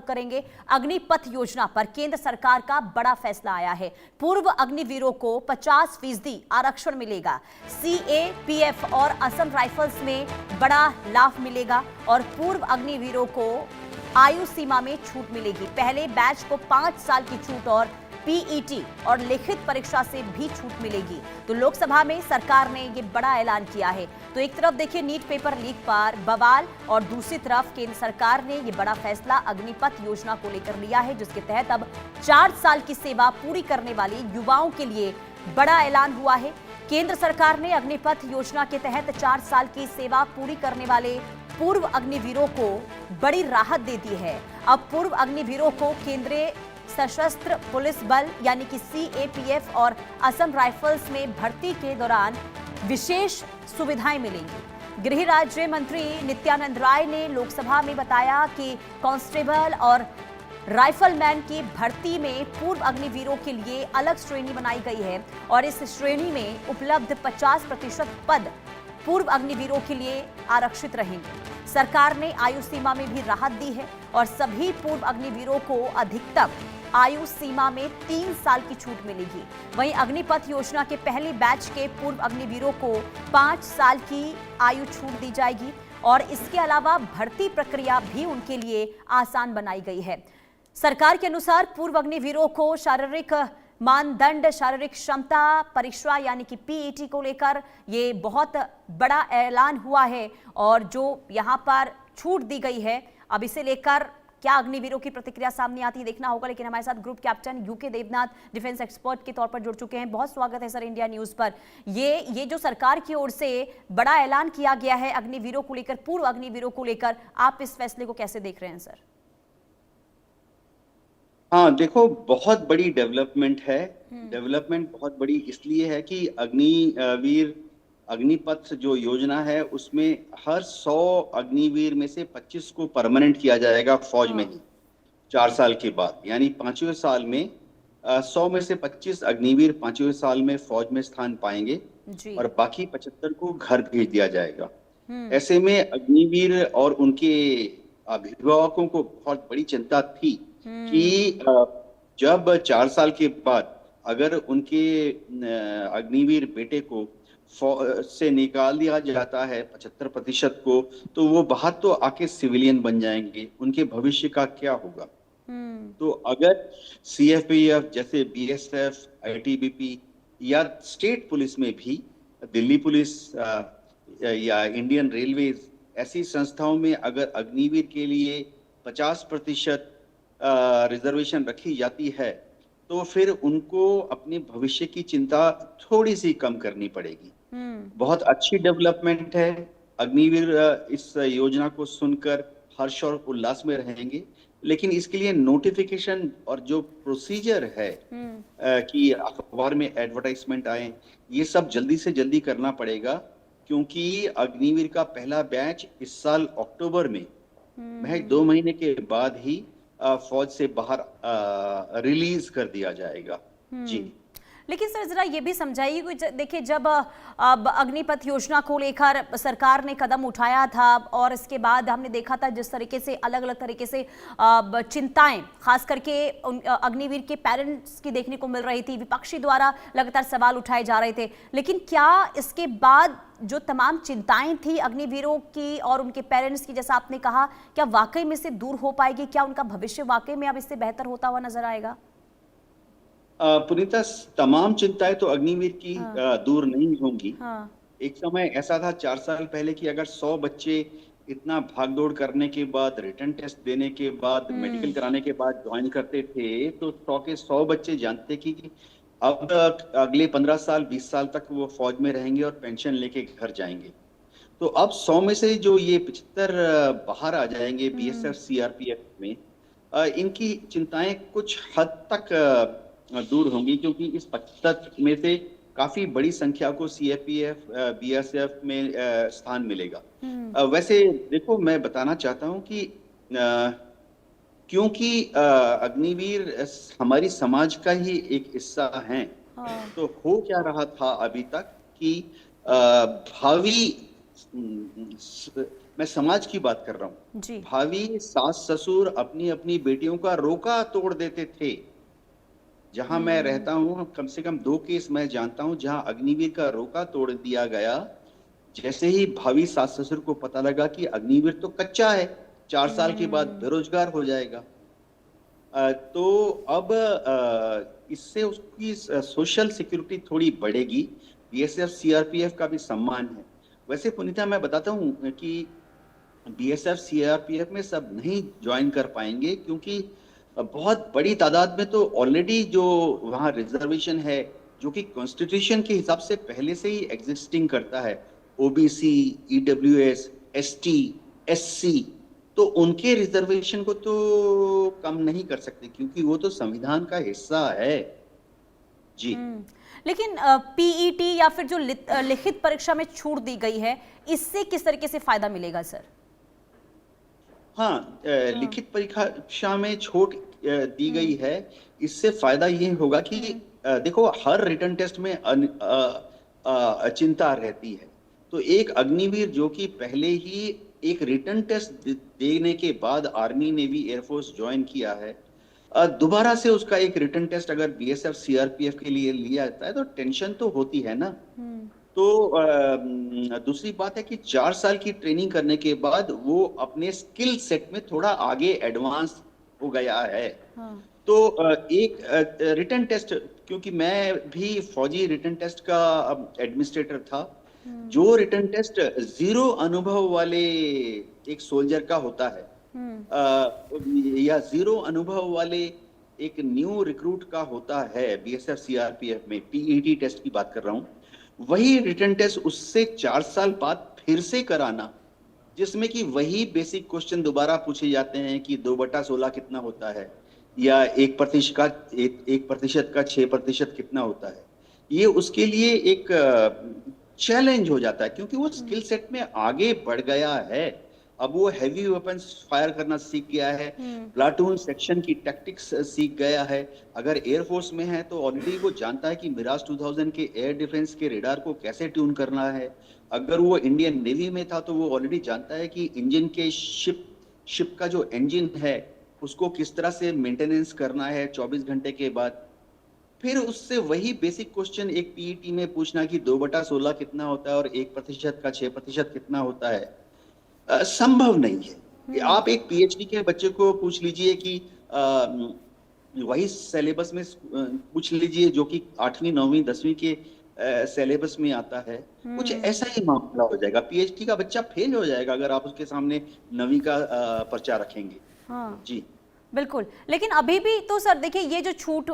करेंगे। अग्निपथ योजना पर केंद्र सरकार का बड़ा फैसला आया है। पूर्व अग्निवीरों को 50% आरक्षण मिलेगा। सीएपीएफ और असम राइफल्स में बड़ा लाभ मिलेगा और पूर्व अग्निवीरों को आयु सीमा में छूट मिलेगी। पहले बैच को 5 साल की छूट और पीईटी और लिखित परीक्षा से भी छूट मिलेगी। तो लोकसभा में सरकार ने ये बड़ा ऐलान किया है। तो एक तरफ देखिए नीट पेपर लीक पर बवाल और दूसरी तरफ केंद्र सरकार ने ये बड़ा फैसला अग्निपथ योजना को लेकर लिया है, जिसके तहत अब 4 साल की सेवा पूरी करने वाले युवाओं के लिए बड़ा ऐलान हुआ है। केंद्र सरकार ने अग्निपथ योजना के तहत 4 साल की सेवा पूरी करने वाले पूर्व अग्निवीरों को बड़ी राहत दे दी है। अब पूर्व अग्निवीरों को केंद्रीय सशस्त्र पुलिस बल यानी कि सीएपीएफ और असम राइफल्स में भर्ती के दौरान विशेष सुविधाएं मिलेंगी। गृह राज्य मंत्री नित्यानंद राय ने लोकसभा में बताया कि कांस्टेबल और राइफलमैन की भर्ती में पूर्व अग्निवीरों के लिए अलग श्रेणी बनाई गई है और इस श्रेणी में उपलब्ध 50% पद पूर्व अग्निवीरों के लिए आरक्षित रहेंगे। सरकार ने आयु सीमा में भी राहत दी है और सभी पूर्व अग्निवीरों को अधिकतम आयु सीमा में 3 साल की छूट मिलेगी। वहीं अग्निपथ योजना के पहले बैच के पूर्व अग्निवीरों को 5 साल की आयु छूट दी जाएगी और इसके अलावा भर्ती प्रक्रिया भी उनके लिए आसान बनाई गई है। सरकार के अनुसार पूर्व अग्निवीरों को शारीरिक मानदंड, शारीरिक क्षमता परीक्षा यानी कि पीईटी को लेकर ये बहुत बड़ा ऐलान हुआ है और जो यहाँ पर छूट दी गई है, अब इसे लेकर क्या अग्निवीरों की प्रतिक्रिया सामने आती है देखना होगा। लेकिन हमारे साथ group captain U K Devnath defence expert के तौर पर जुड़ चुके हैं। बहुत स्वागत है सर इंडिया न्यूज पर। ये जो सरकार की ओर से बड़ा ऐलान किया गया है अग्निवीरों को लेकर, पूर्व अग्निवीरों को लेकर, आप इस फैसले को कैसे देख रहे हैं सर? हाँ, देखो, बहुत बड़ी डेवलपमेंट है। डेवलपमेंट बहुत बड़ी इसलिए है कि अग्निवीर अग्निपथ जो योजना है उसमें हर 100 अग्निवीर में से 25 को परमानेंट किया जाएगा फौज में ही 4 साल के बाद। यानी 5वें साल में 100 में से 25 अग्निवीर 5वें साल में फौज में स्थान पाएंगे और बाकी 75 को घर भेज दिया जाएगा। ऐसे में अग्निवीर और उनके अभिभावकों को बहुत बड़ी चिंता थी कि जब 4 साल के बाद अगर उनके अग्निवीर बेटे को से निकाल दिया जाता है 75% को, तो वो बाहर तो आके सिविलियन बन जाएंगे, उनके भविष्य का क्या होगा? तो अगर सीएपीएफ जैसे बीएसएफ, आईटीबीपी या स्टेट पुलिस में भी, दिल्ली पुलिस या इंडियन रेलवेज, ऐसी संस्थाओं में अगर अग्निवीर के लिए 50% रिजर्वेशन रखी जाती है तो फिर उनको अपने भविष्य की चिंता थोड़ी सी कम करनी पड़ेगी। बहुत अच्छी डेवलपमेंट है। अग्निवीर इस योजना को सुनकर हर्ष और उल्लास में रहेंगे, लेकिन इसके लिए नोटिफिकेशन और जो प्रोसीजर है कि अखबार में एडवर्टाइजमेंट आए, ये सब जल्दी से जल्दी करना पड़ेगा, क्योंकि अग्निवीर का पहला बैच इस साल अक्टूबर में महज 2 महीने के बाद ही फौज से बाहर रिलीज कर दिया जाएगा। जी, लेकिन सर जरा ये भी समझाइए कि देखिए जब अग्निपथ योजना को लेकर सरकार ने कदम उठाया था और इसके बाद हमने देखा था जिस तरीके से अलग अलग तरीके से चिंताएं खास करके अग्निवीर के पेरेंट्स की देखने को मिल रही थी, विपक्षी द्वारा लगातार सवाल उठाए जा रहे थे, लेकिन क्या इसके बाद जो तमाम चिंताएं थी अग्निवीरों की और उनके पेरेंट्स की, जैसा आपने कहा, क्या वाकई में से दूर हो पाएगी? क्या उनका भविष्य वाकई में अब इससे बेहतर होता हुआ नजर आएगा? पुनीता, तमाम चिंताएं तो अग्निवीर की दूर नहीं होंगी। एक समय ऐसा था 4 साल पहले कि अगर 100 बच्चे इतना भागदौड़ करने के बाद, रिटर्न टेस्ट देने के बाद, मेडिकल कराने के बाद ज्वाइन करते थे, तो 100 के 100 बच्चे जानते कि अब अगले 15 साल 20 साल तक वो फौज में रहेंगे और पेंशन लेके घर जाएंगे। तो अब 100 में से जो ये 75 बाहर आ जाएंगे बीएसएफ सीआरपीएफ में, इनकी चिंताएं कुछ हद तक दूर होंगी, क्योंकि इस 75 में से काफी बड़ी संख्या को सीएपीएफ बीएसएफ में स्थान मिलेगा। वैसे देखो, मैं बताना चाहता हूं कि क्योंकि अग्निवीर हमारी समाज का ही एक हिस्सा हैं, तो हो क्या रहा था अभी तक कि भावी मैं समाज की बात कर रहा हूँ। जी। भावी सास ससुर अपनी अपनी बेटियों का रोका तोड़ देते थे। जहां मैं रहता हूँ कम से कम 2 केस मैं जानता हूँ जहां अग्निवीर का रोका तोड़ दिया गया। जैसे ही भावी सास ससुर को पता लगा कि अग्निवीर तो कच्चा है, 4 साल के बाद बेरोजगार हो जाएगा, तो अब इससे उसकी सोशल सिक्योरिटी थोड़ी बढ़ेगी। बीएसएफ सीआरपीएफ का भी सम्मान है। वैसे पुनीता मैं बताता हूँ कि बीएसएफ सीआरपीएफ में सब नहीं ज्वाइन कर पाएंगे, क्योंकि बहुत बड़ी तादाद में तो ऑलरेडी जो वहाँ रिजर्वेशन है, जो कि कॉन्स्टिट्यूशन के हिसाब से पहले से ही एग्जिस्टिंग करता है, ओबीसी, ईडब्ल्यूएस, एसटी, एससी, तो उनके रिजर्वेशन को तो कम नहीं कर सकते, क्योंकि वो तो संविधान का हिस्सा है। जी। लेकिन पीईटी या फिर जो लिखित परीक्षा में छूट दी गई है, इससे किस तरीके से फायदा मिलेगा सर? हाँ, लिखित परीक्षा में छूट दी गई है। इससे फायदा ये होगा कि देखो, हर रिटन टेस्ट में अचिंता रहती है। तो एक अग्निवीर जो कि पहले ही एक रिटन टेस्ट देने के बाद आर्मी नेवी एयरफोर्स ज्वाइन किया है, दोबारा से उसका एक रिटन टेस्ट अगर बीएसएफ सीआरपीएफ के लिए लिया जाता है तो टेंशन तो होती है ना। तो दूसरी बात है कि 4 साल की ट्रेनिंग करने के बाद वो अपने स्किल सेट में थोड़ा आगे एडवांस हो गया है। तो एक रिटन टेस्ट, क्योंकि मैं भी फौजी रिटन टेस्ट का एडमिनिस्ट्रेटर था, जो रिटन टेस्ट 0 अनुभव वाले एक सोल्जर का होता है, या 0 अनुभव वाले एक न्यू रिक्रूट का होता है बीएसएफ सीआरपीएफ में, पीईटी टेस्ट की बात कर रहा हूँ, वही रिटन टेस्ट उससे 4 साल बाद फिर से कराना, जिसमें कि वही बेसिक क्वेश्चन दोबारा पूछे जाते हैं कि 2/16 कितना होता है, या 1% का 6% कितना होता है। ये उसके लिए एक चैलेंज हो जाता है, क्योंकि वो स्किल सेट में आगे बढ़ गया है। अब वो हैवी वेपन्स फायर करना सीख गया है, प्लाटून सेक्शन की टैक्टिक्स सीख गया है। अगर एयरफोर्स में है तो ऑलरेडी वो जानता है कि मिराज 2000 के एयर डिफेंस के रेडार को कैसे ट्यून करना है। अगर वो इंडियन नेवी में था तो वो ऑलरेडी जानता है कि इंजन के शिप का जो इंजन है उसको किस तरह से मेंटेनेंस करना है 24 घंटे के बाद। फिर उससे वही बेसिक क्वेश्चन एक पीईटी में पूछना कि 2/16 कितना होता है और 1% का 6% कितना होता है, संभव नहीं है। आप एक पीएचडी के बच्चे को पूछ लीजिए कि वही सिलेबस में पूछ लीजिए जो कि 8वीं 9वीं 10वीं के सिलेबस में आता है, कुछ ऐसा ही मामला हो जाएगा। पीएचडी का बच्चा फेल हो जाएगा अगर आप उसके सामने 9वीं का पर्चा रखेंगे। जी बिल्कुल। लेकिन अभी भी तो सर देखिए, ये जो छूट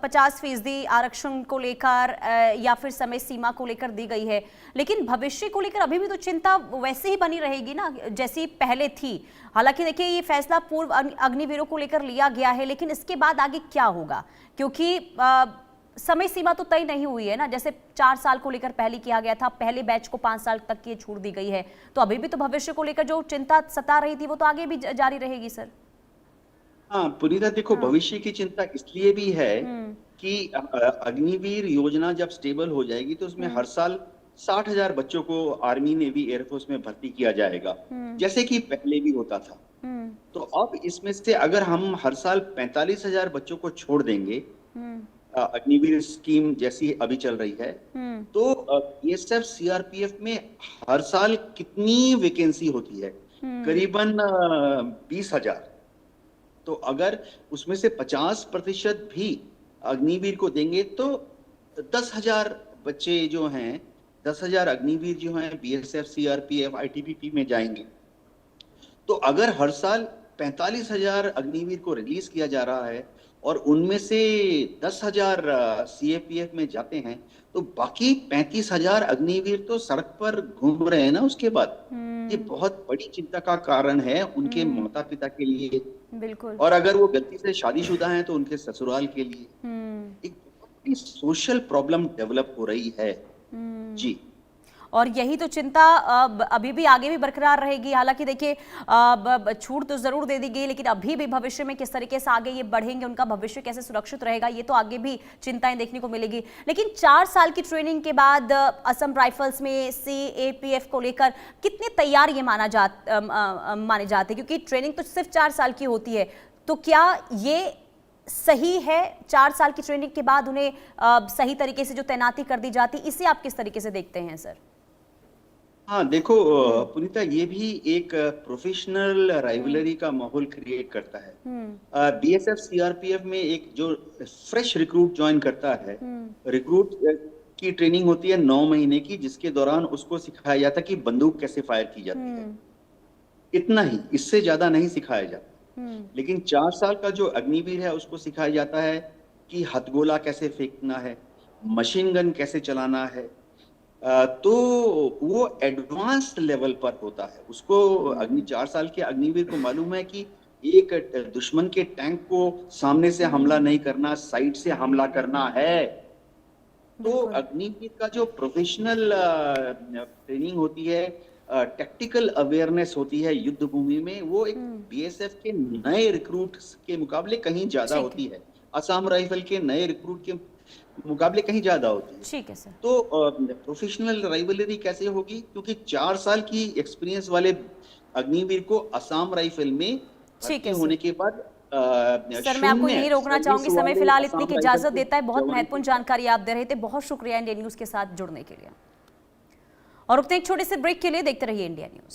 50% आरक्षण को लेकर या फिर समय सीमा को लेकर दी गई है, लेकिन भविष्य को लेकर अभी भी तो चिंता वैसे ही बनी रहेगी ना जैसी पहले थी। हालांकि देखिए, ये फैसला पूर्व अग्निवीरों को लेकर लिया गया है, लेकिन इसके बाद आगे क्या होगा, क्योंकि समय सीमा तो तय नहीं हुई है ना। जैसे 4 साल को लेकर पहले किया गया था, पहले बैच को 5 साल तक की छूट दी गई है, तो अभी भी तो भविष्य को लेकर जो चिंता सता रही थी वो तो आगे भी जारी रहेगी सर। हाँ पुनीता, देखो, भविष्य की चिंता इसलिए भी है कि अग्निवीर योजना जब स्टेबल हो जाएगी तो उसमें हर साल 60,000 बच्चों को आर्मी नेवी एयरफोर्स में भर्ती किया जाएगा, जैसे कि पहले भी होता था। तो अब इसमें से अगर हम हर साल 45,000 बच्चों को छोड़ देंगे, अग्निवीर स्कीम जैसी अभी चल रही है, तो बीएसएफ सीआरपीएफ में हर साल कितनी वैकेंसी होती है? करीबन 20,000। तो अगर उसमें से 50% भी अग्निवीर को देंगे तो 10,000 बच्चे जो हैं, 10,000 अग्निवीर जो हैं बीएसएफ सीआरपीएफ आईटीबीपी में जाएंगे। तो अगर हर साल 45,000 अग्निवीर को रिलीज किया जा रहा है और उनमें से 10,000 सीएपीएफ में जाते हैं, तो बाकी 35,000 अग्निवीर तो सड़क पर घूम रहे हैं ना उसके बाद। ये बहुत बड़ी चिंता का कारण है उनके माता पिता के लिए, बिल्कुल, और अगर वो गलती से शादीशुदा हैं तो उनके ससुराल के लिए। एक बहुत बड़ी सोशल प्रॉब्लम डेवलप हो रही है। जी। और यही तो चिंता अभी भी आगे भी बरकरार रहेगी। हालांकि देखिए छूट तो जरूर दे दी गई, लेकिन अभी भी भविष्य में किस तरीके से आगे ये बढ़ेंगे, उनका भविष्य कैसे सुरक्षित रहेगा, ये तो आगे भी चिंताएं देखने को मिलेगी। लेकिन 4 साल की ट्रेनिंग के बाद असम राइफल्स में CAPF को लेकर कितने तैयार ये माने जाते हैं, क्योंकि ट्रेनिंग तो सिर्फ 4 साल की होती है। तो क्या ये सही है 4 साल की ट्रेनिंग के बाद उन्हें सही तरीके से जो तैनाती कर दी जाती, इसे आप किस तरीके से देखते हैं सर? हाँ देखो पुनीता, ये भी एक प्रोफेशनल राइवलरी का माहौल क्रिएट करता है। BSF CRPF में एक जो फ्रेश रिक्रूट ज्वाइन करता है, रिक्रूट की ट्रेनिंग होती है 9 महीने की, जिसके दौरान उसको सिखाया जाता है कि बंदूक कैसे फायर की जाती है। इतना ही, इससे ज्यादा नहीं सिखाया जाता। लेकिन 4 साल का जो अग्निवीर है उसको सिखाया जाता है कि हथगोला कैसे फेंकना है, मशीन गन कैसे चलाना है। तो वो एडवांस लेवल पर होता है। उसको 4 साल के अग्निवीर को मालूम है कि एक दुश्मन के टैंक को सामने से हमला नहीं करना, साइड से हमला करना है। तो अग्निवीर का जो प्रोफेशनल ट्रेनिंग होती है, टैक्टिकल अवेयरनेस होती है युद्ध भूमि में, वो एक BSF के नए रिक्रूट के मुकाबले कहीं ज्यादा होती है। असम राइफल के नए रिक्रूट के मुकाबले कहीं ज्यादा होती है। ठीक है सर। तो प्रोफेशनल राइवलरी कैसे होगी, क्योंकि 4 साल की एक्सपीरियंस वाले अग्निवीर को असम राइफल में भर्ती होने के बाद सर मैं आपको यही रोकना चाहूंगी, समय फिलहाल इतनी की इजाजत देता है। बहुत महत्वपूर्ण जानकारी आप दे रहे थे, बहुत शुक्रिया इंडिया न्यूज के साथ जुड़ने के लिए। और रुकते एक छोटे से ब्रेक के लिए, देखते रहिए इंडिया न्यूज।